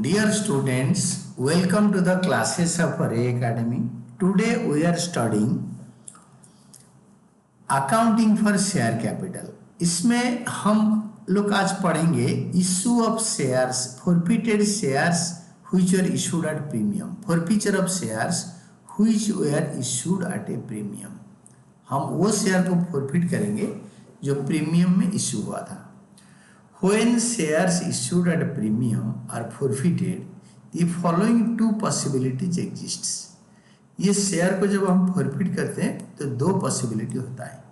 Dear students, welcome to the classes of Array Academy. Today we are studying accounting for share capital. इसमें हम लोग आज पढ़ेंगे issue of shares, forfeited shares which were issued at premium, forfeiture of shares which were issued eight A premium. हम वो share को forfeit करेंगे जो प्रीमियम में इशू हुआ था। When shares issued at premium are forfeited, the following two possibilities exists. ये share को जब हम फॉरफिट करते हैं तो दो पॉसिबिलिटी होता है।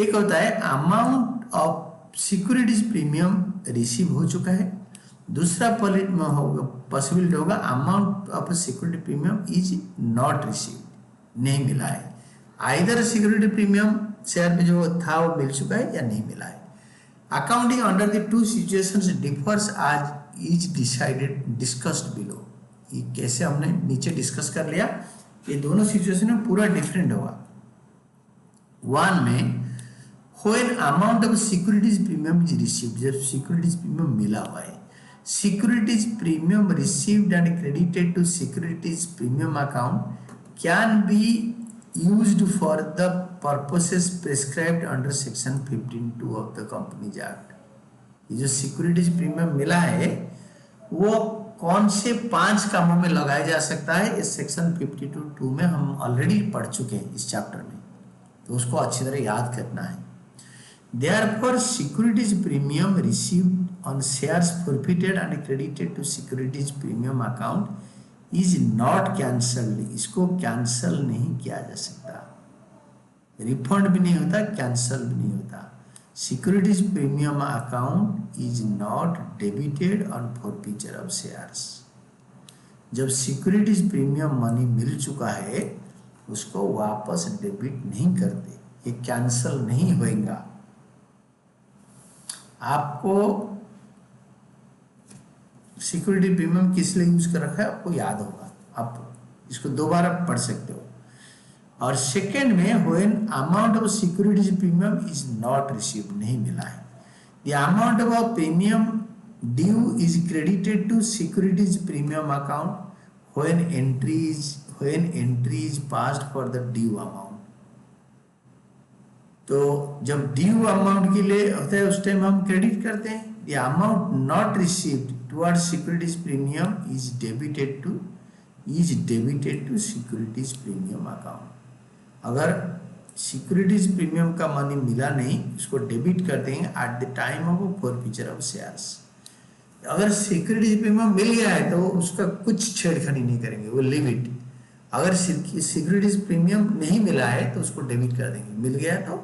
एक होता है amount of securities premium receive हो चुका है, दूसरा पॉसिबिलिटी होगा amount of security premium is not receive, नहीं मिला है। आइदर सिक्योरिटी प्रीमियम शेयर पे जो था वो मिल चुका है या नहीं मिला है। Accounting under the two situations differs as is discussed below। ये कैसे हमने नीचे डिस्कस कर लिया, ये दोनों सिचुएशन में पूरा डिफरेंट होगा। वन में when amount of securities premium is received, जब securities premium मिला हुआ है, securities premium received and credited to securities premium account can be used for the purposes prescribed under section 15(2) of the Companies Act। ये जो securities premium मिला है वो कौन से 5 कामों में लगाया जा सकता है, इस सेक्शन 52(2) में हम ऑलरेडी पढ़ चुके हैं इस चैप्टर में, तो उसको अच्छी तरह याद करना है। Therefore, securities premium received on shares forfeited and credited to securities premium account is not cancelled। इसको कैंसल नहीं किया जा सकता, रिफंड भी नहीं होता, कैंसल भी नहीं होता। Securities premium account is not debited on forfeiture of shares. जब सिक्योरिटीज प्रीमियम मनी मिल चुका है उसको वापस डेबिट नहीं करते, ये कैंसल नहीं होएगा। आपको सिक्योरिटी प्रीमियम किस लिए यूज कर रखा है आपको याद होगा, आप इसको दोबारा पढ़ सकते हो। और सेकेंड में when amount of securities premium is not received, नहीं मिला है, the amount of premium due is credited to securities premium account when entry is passed for the due amount. तो जब ड्यू अमाउंट के लिए होता है उस टाइम हम क्रेडिट करते हैं। The amount not received towards securities premium is debited to securities premium account। अगर सिक्योरिटीज प्रीमियम का मनी मिला नहीं उसको डेबिट कर देंगे at the time of forfeiture of shares. अगर सिक्योरिटीज प्रीमियम मिल गया है तो उसका कुछ छेड़खानी नहीं करेंगे, वो लिमिट। अगर सिक्योरिटीज प्रीमियम नहीं मिला है तो उसको डेबिट कर देंगे, मिल गया तो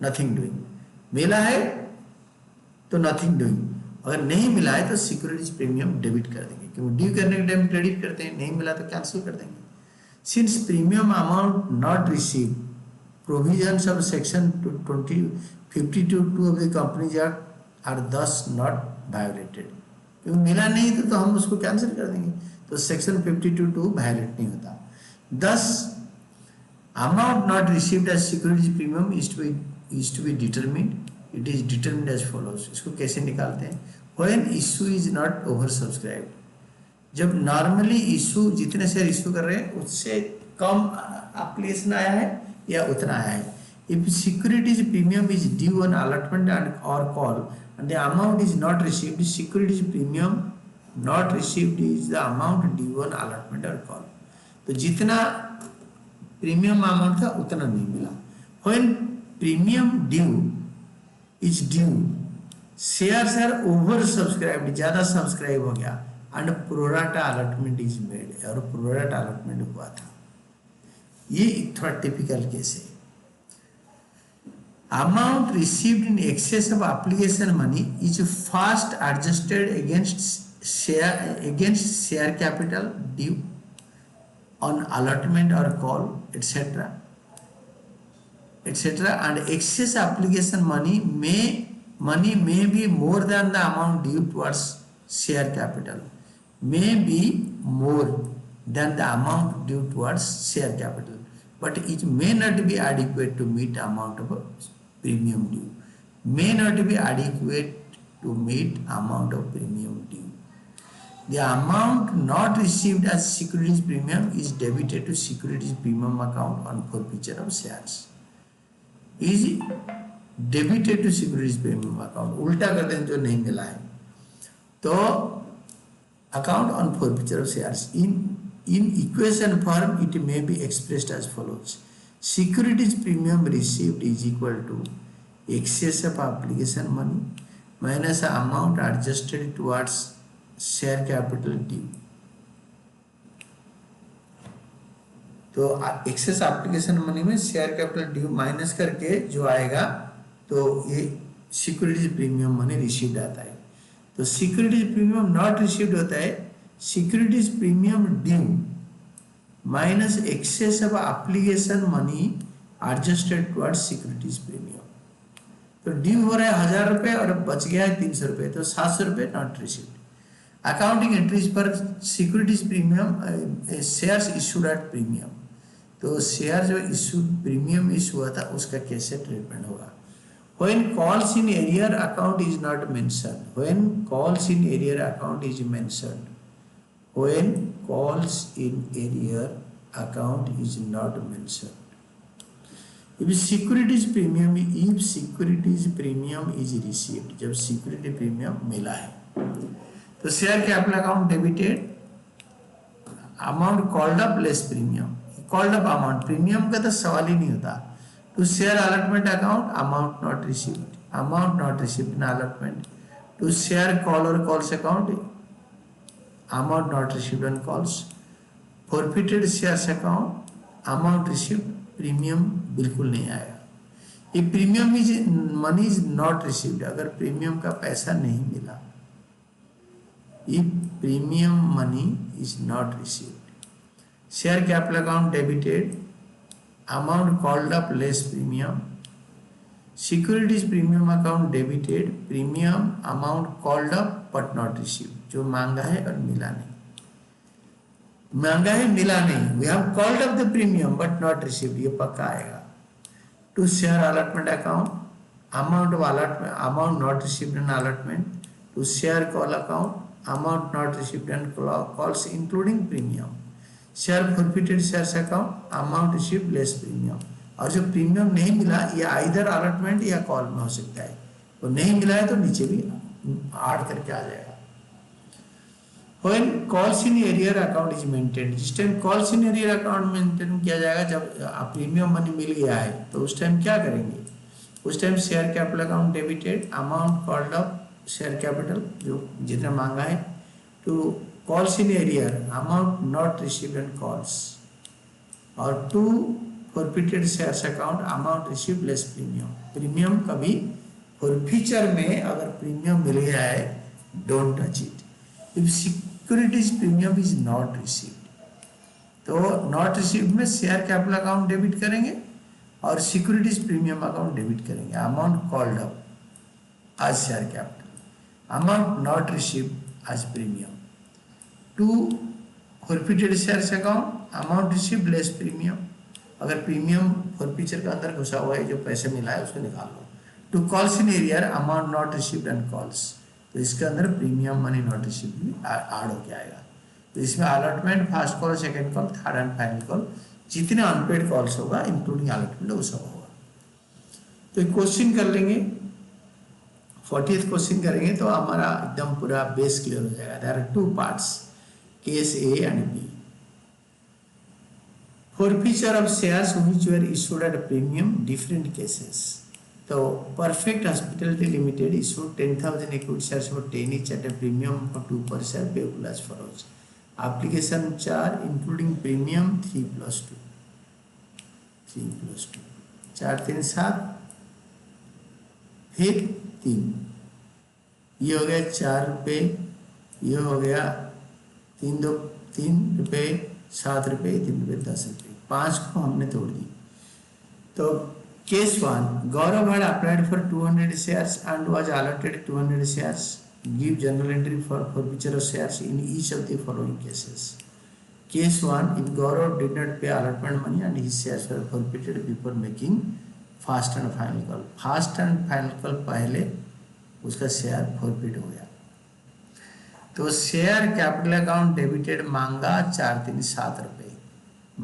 नथिंग डूइंग, मिला है तो नथिंग डूइंग। अगर नहीं मिला है तो सिक्योरिटीज प्रीमियम डेबिट कर देंगे, क्योंकि ड्यू करने के टाइम क्रेडिट करते हैं, नहीं मिला तो कैंसिल कर देंगे। Since premium amount not receive, provisions of section 52(2) of the companies act are thus not violated. क्योंकि मिला नहीं तो हम उसको कैंसिल कर देंगे, तो सेक्शन 52(2) वायोलेट नहीं होता। Thus amount not received as securities premium is to be determined, it is determined as follows. इसको कैसे निकालते हैं, when issue is not over subscribed, जब नॉर्मली इशू जितने शेयर इशू कर रहे हैं उससे कम एप्लीकेशन आया है या उतना आया है। If securities premium is due on allotment and और call and the amount is not received, securities premium not received is the amount due on allotment और कॉल। तो जितना प्रीमियम अमाउंट था उतना नहीं मिला। When premium due is due, shares are over subscribed, ज्यादा subscribe हो गया, and pro rata allotment is made, और प्रोराटा अलॉटमेंट हुआ था। ये थोड़ा टिपिकल केस है। Amount received in excess of application money is first adjusted against share capital due on allotment और call etcetera and excess application money may be more than the amount due towards share capital, may be more than the amount due towards share capital, but it may not be adequate to meet amount of premium due, may not be adequate to meet amount of premium due। The amount not received as securities premium is debited to securities premium account on forfeiture of shares. Is debited to securities premium account. उल्टा करते हैं जो नहीं मिला है तो account on forfeiture of shares. In equation form it may be expressed as follows: securities premium received is equal to excess of application money minus the amount adjusted towards share capital due. तो access application money में share capital due minus करके जो आएगा तो ये securities premium money received आता है. तो सिक्योरिटीज प्रीमियम नॉट रिसीव्ड होता है securities premium due minus excess of application money adjusted towards securities premium. तो ड्यू हो रहा है 1000 रुपये और बच गया है 300 रुपये तो 700 रुपये नॉट रिसीव्ड. अकाउंटिंग एंट्रीज पर securities premium shares issued at premium. तो शेयर जो इशू प्रीमियम इशू हुआ था उसका कैसे ट्रीटमेंट होगा. When calls in arrear account is not mentioned. When calls in arrear account is mentioned. When calls in arrear account is not mentioned. if securities premium is received, जब security premium मिला है तो share capital account debited, amount called up less premium. Called up amount premium का तो सवाल ही नहीं होता. To share allotment account amount not received, amount not received in allotment. To share call और calls account amount not received on calls. Forfeited shares account amount received, premium बिल्कुल नहीं आएगा. ये premium is money is not received, अगर premium का पैसा नहीं मिला. If premium money is not received, share capital account debited, amount called up less premium. Securities premium account debited, premium amount called up but not received. जो मांगा है और मिला नहीं, मांगा है मिला नहीं. We have called up the premium but not received, ये पक्का आएगा. To share allotment account, amount of allotment, amount not received in allotment. To share call account, amount not received and calls including premium. Share forfeited shares account amount received less premium. और जो premium नहीं मिला ये either allotment या call में हो सकता है. तो नहीं मिला है तो नीचे भी ऐड करके आ जाएगा. When calls in arrear account is maintained, जिस time calls in arrear account maintain किया जाएगा जब प्रीमियम मनी मिल गया है तो उस टाइम क्या करेंगे. उस time share capital account debited, amount called up share capital जो जितना मांगा है. To calls in arrear amount not received and calls. और to forfeited shares account amount received less premium. Premium कभी फॉरफीचर में अगर प्रीमियम मिल गया है don't touch it. If securities premium is not received तो नॉट रिसीव्ड में share capital account debit करेंगे और सिक्योरिटीज प्रीमियम अकाउंट डेबिट करेंगे. Amount called up as share capital, amount not received as premium. To forfeited shares account, amount received less premium. अगर premium forfeiture के अंदर घुसा हुआ है जो पैसे मिला है उसको निकाल लो. To calls in arrear amount not received and calls, तो इसके अंदर प्रीमियम मनी नॉट रिसीव्ड भी ऐड होके आएगा. तो इसमें allotment, first call, second call, third and final call, जितने अनपेड कॉल्स होगा इंक्लूडिंग अलॉटमेंट वो सब होगा. तो एक क्वेश्चन कर लेंगे, 40th क्वेश्चन करेंगे तो हमारा एकदम पूरा बेस क्लियर हो जाएगा. There are two parts, case A and B. Forfeiture of shares which were issued at premium, different cases. तो perfect hospitality limited issued 10,000 equity shares for 10 each at a premium for 2 per share payable as follows. Application 4 including premium 3+2, 4 3 7, फिर 3, ये हो गया 4 रुपये, ये हो गया 3 रुपये, 7 रुपये, 3 रुपये, 10 रुपये, 5 को हमने तोड़ दी. तो case 1, Gaurav had applied for 200 shares and was allotted 200 shares. Give general entry for forfeiture of shares in each of the following cases. Case 1, if Gaurav did not pay allotment money and his shares were forfeited before making first and final call. First and final call पहले उसका share forfeit हो गया. तो share capital account debited मांगा 437 रुपये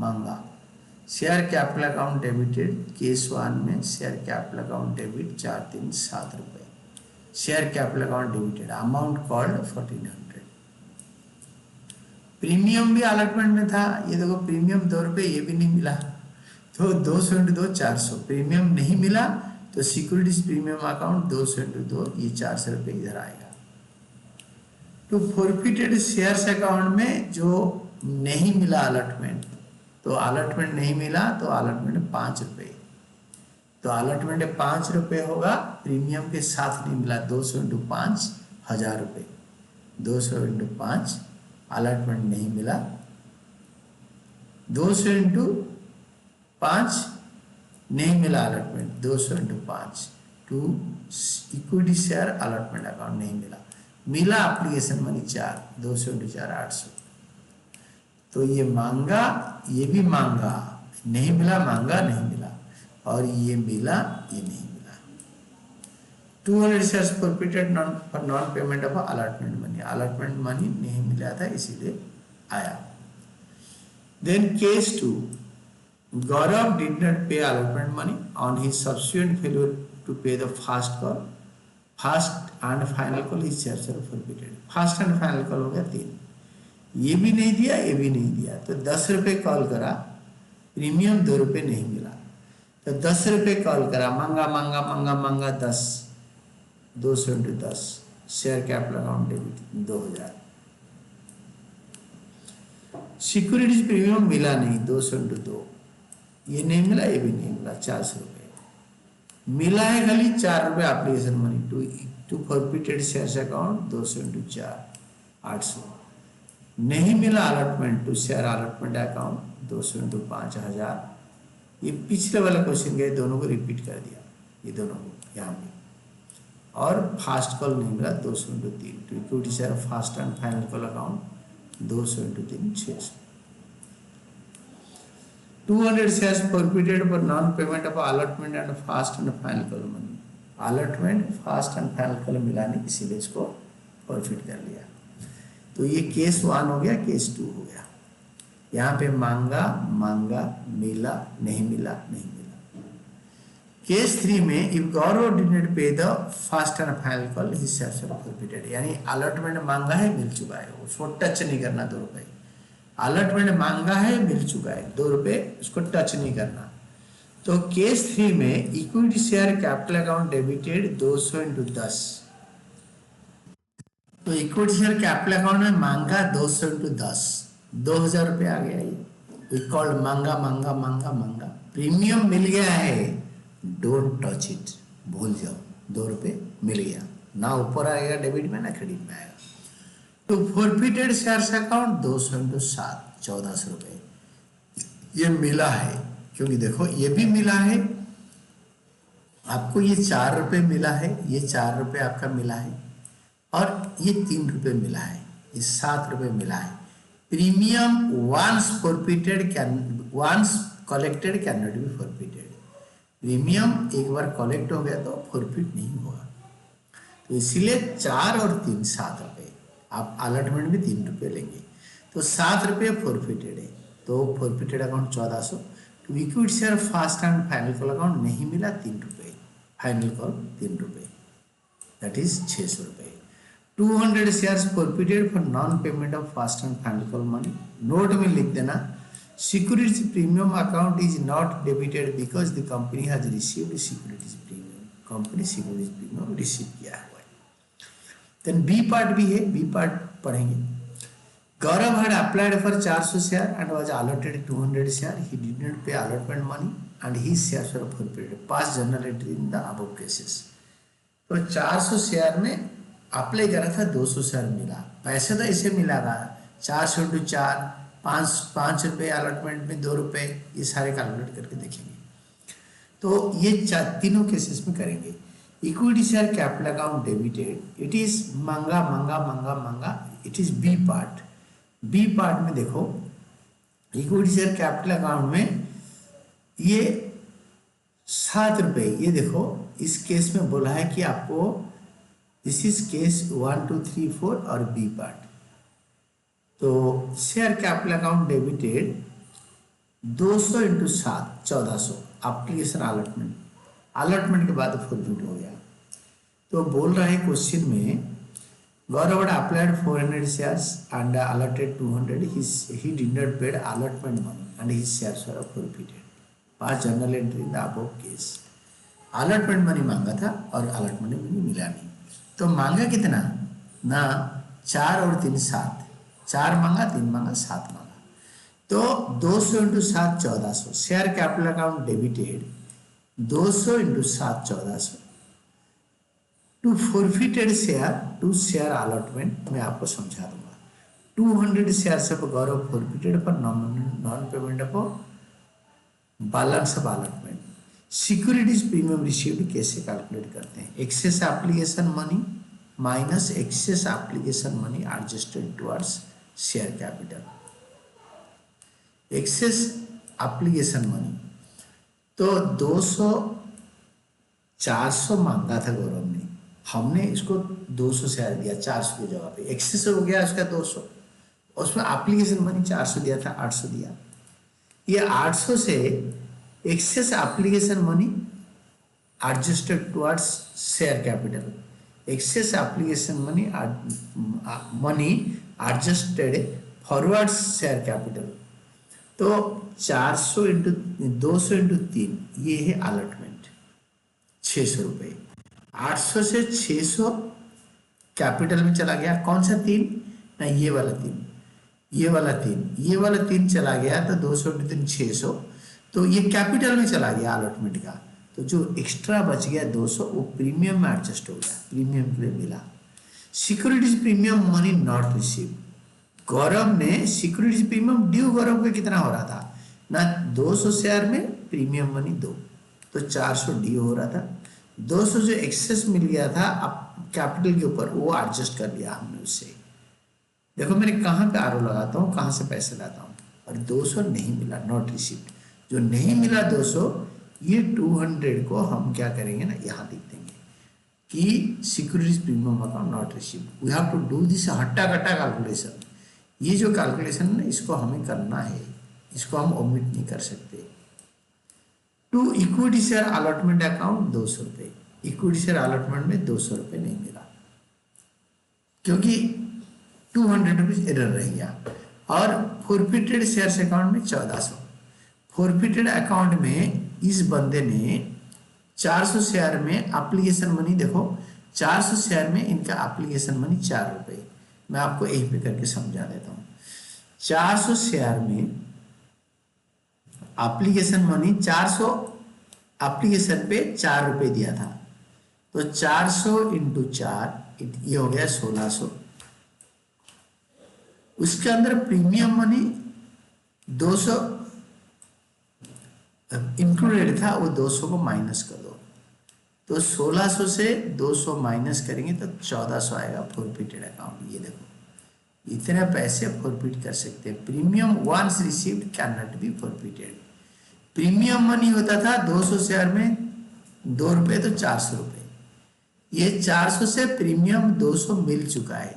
मांगा। Share capital account debited case 1 में share capital account debit 437 रुपये। Share capital account debited amount called 1400। Premium भी अलॉटमेंट में था, ये देखो प्रीमियम 2 रुपये, ये भी नहीं मिला, तो 200 × 2 400। प्रीमियम नहीं मिला तो सिक्योरिटीज प्रीमियम अकाउंट 200 × 2 ये 400 रुपये इधर आएगा। तो फॉरफिटेड शेयर्स अकाउंट में जो नहीं मिला अलॉटमेंट, तो अलॉटमेंट नहीं मिला तो अलॉटमेंट 5 रुपये, तो अलॉटमेंट 5 रुपये होगा, प्रीमियम के साथ नहीं मिला। 200 × 5 1000 रुपये, 200 × 5 अलॉटमेंट नहीं मिला, 200 × 5 नहीं मिला allotment, 200 × 5 to equity share allotment account नहीं मिला। मिला एप्लीकेशन मनी 4, 200 × 4 800। तो ये मांगा, ये भी मांगा, नहीं मिला, मांगा नहीं मिला, और ये मिला, ये नहीं मिला। 200 shares forfeited for non payment of allotment money, allotment money नहीं मिला था इसीलिए आया। Then case 2, Gaurav did not pay allotment money on his subsequent failure to pay the first and final call, his shares are forfeited। First and final call हो गया 3, ये भी नहीं दिया, ये भी नहीं दिया, तो 10 रुपये कॉल करा, प्रीमियम 2 रुपये नहीं मिला, तो 10 रुपये कॉल करा, मांगा मांगा मांगा मांगा 10, 200 × 10 share capital account debit 2000। Securities premium मिला नहीं, 200 × 2 ये नहीं मिला, ये भी नहीं मिला, 400 रुपये मिला है, खाली 4 रुपये application money to forfeited shares account 200 × 4 800। नहीं मिला allotment to share allotment account 200 × 5 1000। ये पिछले वाला क्वेश्चन के दोनों को रिपीट कर दिया, ये दोनों को यहाँ पे। और फास्ट कॉल नहीं मिला, 200 × 3 to equity share first and final call account 200 × 3 600। 200 shares forfeited for non-payment of allotment and fast and final call money। allotment fast and final call मिला नहीं, इसीलिए इसको फॉरफिट कर लिया। तो ये केस 1 हो गया, केस 2 हो गया। यहाँ पे मांगा मांगा, मिला नहीं मिला नहीं मिला। केस 3 में if Gaurav did not pay the first and final call his shares are forfeited, यानी अलॉटमेंट मांगा है, मिल चुका है, उसको टच नहीं करना 2 रुपये। अलॉटमेंट मांगा है, मिल चुका है, 2 रुपये, उसको टच नहीं करना। तो केस 3 में equity share capital account debited 200 × 10। तो इक्विटी शेयर कैपिटल अकाउंट में मांगा 200 × 10, 2000 रुपये आ गया। ये कॉल्ड मांगा मांगा मांगा मांगा। प्रीमियम मिल गया है, डोंट टच इट, भूल जाओ, 2 रुपये मिल गया, ना ऊपर आएगा डेबिट में ना क्रेडिट में आएगा। तो फॉरफिटेड शेयर्स अकाउंट 200 × 7 1400 रुपये ये मिला है, क्योंकि देखो ये भी मिला है आपको, ये 4 रुपये मिला है, ये 4 रुपये आपका मिला है, और ये 3 रुपये मिला है, ये 7 रुपये मिला है। Premium once collected can not be forfeited. Premium एक बार कलेक्ट हो गया तो फॉरफिट नहीं होगा। तो इसीलिए 4 और 3 7 रुपये, आप अलॉटमेंट में 3 रुपये लेंगे, तो 7 रुपये फॉरफिटेड है, तो फॉरफिटेड अकाउंट 1400। तो equity share first and final call account नहीं मिला, 3 रुपये, फाइनल कॉल 3 रुपये, दैट इज 600 रुपये। 200 shares forfeited for non payment of fast and final call money. Note में लिख देना, securities premium account is not debited because the company has received securities premium. Company securities premium receive किया हुआ है। Then B part भी है, B part पढ़ेंगे। Gaurav had applied for 400 share and was allotted 200 share. He did not pay allotment money and his shares were forfeited. Past journal entry in the above cases. तो 400 share में apply करा था, 200 share मिला, पैसे तो ऐसे मिला था 400 × 4 5 रुपये अलॉटमेंट में 2 रुपये, ये सारे कैलकुलेट करके देखेंगे। तो ये तीनों केसेस में करेंगे। Equity share capital account debited, it is मांगा मांगा मांगा मांगा, it is B part. B part में देखो, इक्विटी शेयर कैपिटल अकाउंट में ये 7 रुपये, ये देखो इस केस में बोला है कि आपको दिस इज केस 1 2 3 4 और बी पार्ट। तो share capital account debited 200 into 7 1400 application allotment, allotment के बाद फॉरफिट हो गया। तो बोल रहा है क्वेश्चन में Gaurav had applied 400 shares and allotted 200. He did not pay allotment money and his shares were forfeited. Past journal entry in the above case. Allotment money मांगा था और allotment money मिला नहीं। तो मांगा कितना ना 4 और 3 7, 4 मांगा 3 मांगा 7 मांगा। तो 200 into 7 1400 share capital account debited 200 into 7 1400 to forfeited share to share allotment. मैं आपको समझा दूंगा। 200 shares of Gaurav forfeited for non payment of balance of allotment. Securities premium received कैसे कैलकुलेट करते हैं? Excess application money minus excess application money adjusted towards share capital. Excess application money तो 200 400 मांगा था गौरव ने, हमने इसको 200 शेयर दिया 400 की जगह पे, एक्सेस हो गया उसका 200, उसमें एप्लीकेशन मनी 400 दिया था 800 दिया। ये 800 से excess application money adjusted towards share capital, excess application money money adjusted forward share capital. तो 400 इंटू 200 इंटू 3 ये है अलॉटमेंट 600 रुपये। 800 से 600 कैपिटल में चला गया। कौन सा 3 ना ये वाला 3, ये वाला 3, ये वाला 3 चला गया। तो 200 इंटू 3 600, तो ये कैपिटल में चला गया अलॉटमेंट का। तो जो एक्स्ट्रा बच गया 200 वो प्रीमियम में एडजस्ट हो गया, प्रीमियम के लिए मिला। Securities premium money not receive, Gaurav ने सिक्योरिटीज प्रीमियम ड्यू गौरव का कितना हो रहा था ना 200 शेयर में प्रीमियम मनी 2, तो 400 ड्यू हो रहा था। 200 जो एक्सेस मिल गया था अब कैपिटल के ऊपर वो एडजस्ट कर लिया हमने उससे। देखो मैंने कहाँ पे आरो लगाता हूँ, कहाँ से पैसे लाता हूँ, और 200 नहीं मिला नॉट रिसीव्ड। जो नहीं मिला 200, ये 200 को हम क्या करेंगे ना यहाँ लिख देंगे कि securities premium account not received. We have to do this हट्टा कट्टा कैलकुलेशन। ये जो कैलकुलेशन है इसको हमें करना है, इसको हम ओमिट नहीं कर सकते। To equity share allotment account 200 रुपये, इक्विटी शेयर अलॉटमेंट में 200 रुपये नहीं मिला क्योंकि 200 रुपीज एरर रह गया। और फॉरफिटेड शेयर्स अकाउंट में 1400, फॉरफिटेड अकाउंट में इस बंदे ने 400 शेयर में एप्लीकेशन मनी, देखो 400 शेयर में इनका एप्लीकेशन मनी 4 रुपये। मैं आपको यहीं पे करके समझा देता हूँ। 400 शेयर में एप्लीकेशन मनी 400 एप्लीकेशन पे 4 रुपये दिया था, तो 400 इंटू 4 ये हो गया 1600। उसके अंदर प्रीमियम मनी 200 इंक्लूडेड था, वो 200 को माइनस कर दो, तो 1600 से 200 माइनस करेंगे तो 1400 आएगा फॉरफिटेड अकाउंट। ये देखो इतने पैसे फॉरफिट कर सकते हैं। Premium once received can not be forfeited. Premium money होता था 200 शेयर में 2 रुपये, तो 400 रुपये। ये 400 से प्रीमियम 200 मिल चुका है,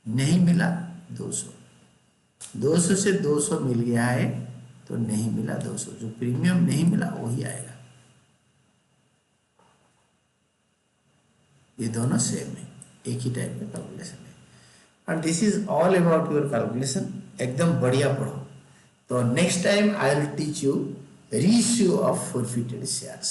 नहीं मिला 200, 200 से 200 मिल गया है तो नहीं मिला 200, जो प्रीमियम नहीं मिला वही आएगा। ये दोनों सेम है, एक ही टाइप का कैलकुलेशन है। And this is all about your calculation. एकदम बढ़िया पढ़ो। तो next time I will teach you ratio of forfeited shares.